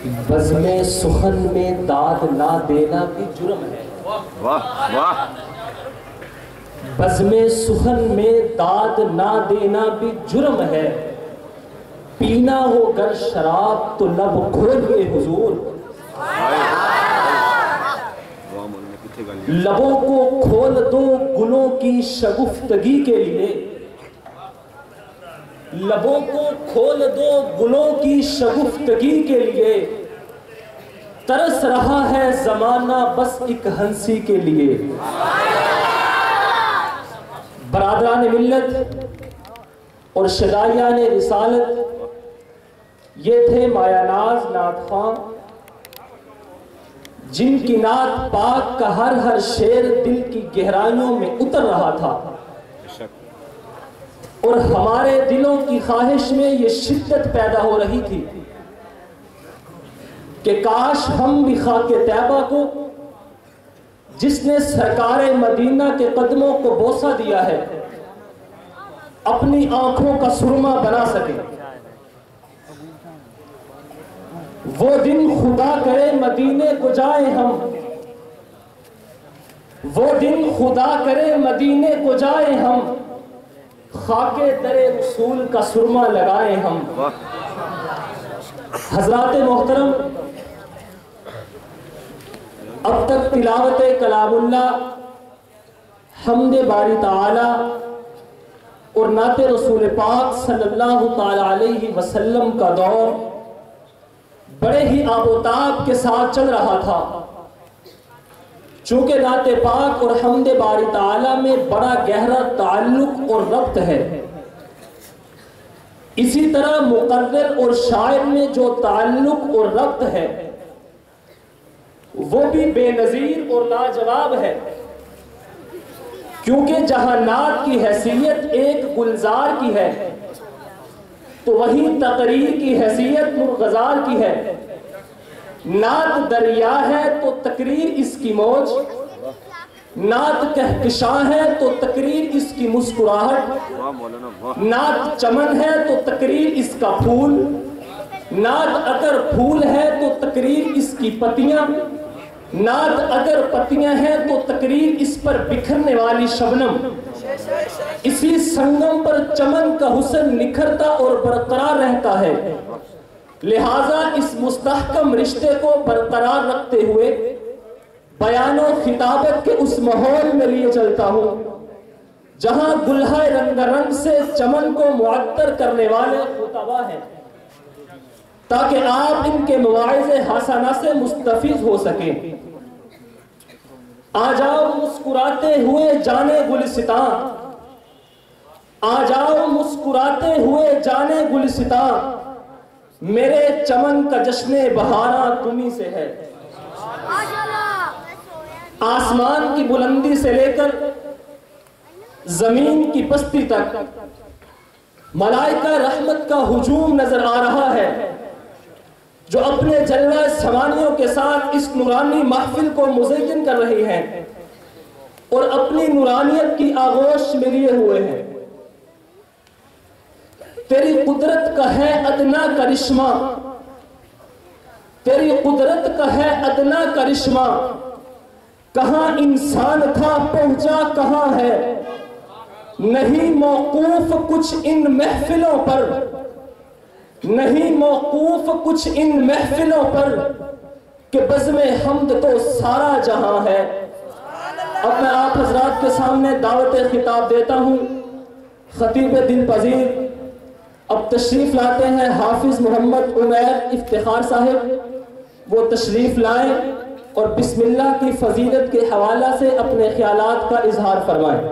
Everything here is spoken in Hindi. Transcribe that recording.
बज़्मे सुखन में दाद ना देना भी जुर्म है। वाह वाह। बज़्मे सुखन में दाद ना देना भी जुर्म है। पीना हो गर शराब तो लब खोलिए हुजूर। लबों को खोल दो गुनों की शगुफ्तगी के लिए। लबों को खोल दो गुनों की शगुफ्तगी के लिए। तरस रहा है जमाना बस एक हंसी के लिए। बरादरान मिल्लत और शदाइयान रिसालत, ये थे मायानाज नात खां, जिनकी नात पाक का हर हर शेर दिल की गहराइयों में उतर रहा था और हमारे दिलों की ख्वाहिश में ये शिद्दत पैदा हो रही थी कि काश हम भी खाके तैबा को, जिसने सरकारे मदीना के कदमों को बोसा दिया है, अपनी आंखों का सुरमा बना सके। वो दिन खुदा करे मदीने को जाए हम, वो दिन खुदा करे मदीने को जाए हम, खाके दरे रसूल का सुरमा लगाए हम। हजरात मोहतरम, अब तक तिलावत कलामुल्लाह, हम्दे बारी ताला और नाते रसूल पाक सल्लल्लाहु ताला अलैहि वसल्लम का दौर बड़े ही आबोताब के साथ चल रहा था। चूंकि नाते पाक और हम्दे बारी ताला में बड़ा गहरा ताल्लुक और रब्त है, इसी तरह मुक़र्रिर और शायर में जो ताल्लुक और रब्त है वो भी बेनज़ीर और लाजवाब है। क्योंकि जहां नात की हैसियत एक गुलजार की है, तो वही तकरीर की हैसियत मुर्गजार की है। नात दरिया है तो तकरीर इसकी मौज, नात कहकशां है तो तकरीर इसकी मुस्कुराहट, नात चमन है तो तकरीर इसका फूल, नात अगर फूल है तो तकरीर इसकी पत्तियां, नात अगर पत्तियां हैं तो तकरीर इस पर बिखरने वाली शबनम। इसी संगम पर चमन का हुस्न निखरता और बरकरार रहता है। लिहाजा इस मुस्तहकम रिश्ते को बरकरार रखते हुए बयानो खिताबत के उस माहौल में लिए चलता हूं जहां गुलहाए रंगारंग से चमन को मुअत्तर करने वाले खुतबा हैं, ताकि आप इनके मवाइज़े हसना से मुस्तफीज हो सके। आ जाओ मुस्कुराते हुए जाने गुलिस्तां, आ जाओ मुस्कुराते हुए जाने गुलिस्तां, मेरे चमन का जश्ने बहारा तुम्ही से है। आसमान की बुलंदी से लेकर जमीन की पस्ती तक मलाइका रहमत का हुजूम नजर आ रहा है, जो अपने जलवा सवानियों के साथ इस नूरानी महफिल को मुज़य्यन कर रही हैं और अपनी नूरानियत की आगोश में लिए हुए हैं। तेरी कुदरत का है अदना करिश्मा, तेरी कुदरत का है अदना करिश्मा, कहां इंसान था पहुंचा कहां है, नहीं मौकूफ कुछ इन महफिलों पर, नहीं मौकूफ कुछ इन महफिलों पर कि बज़्मे हम्द तो सारा जहां है। अब मैं आप हजरात के सामने दावत खिताब देता हूं। खतीब दिल पजीर अब तशरीफ लाते हैं हाफिज मोहम्मद उमैर इफ्तिखार साहिब, वो तशरीफ लाएं और बिस्मिल्लाह की फजीलत के हवाला से अपने ख्यालात का इजहार फरमाएं।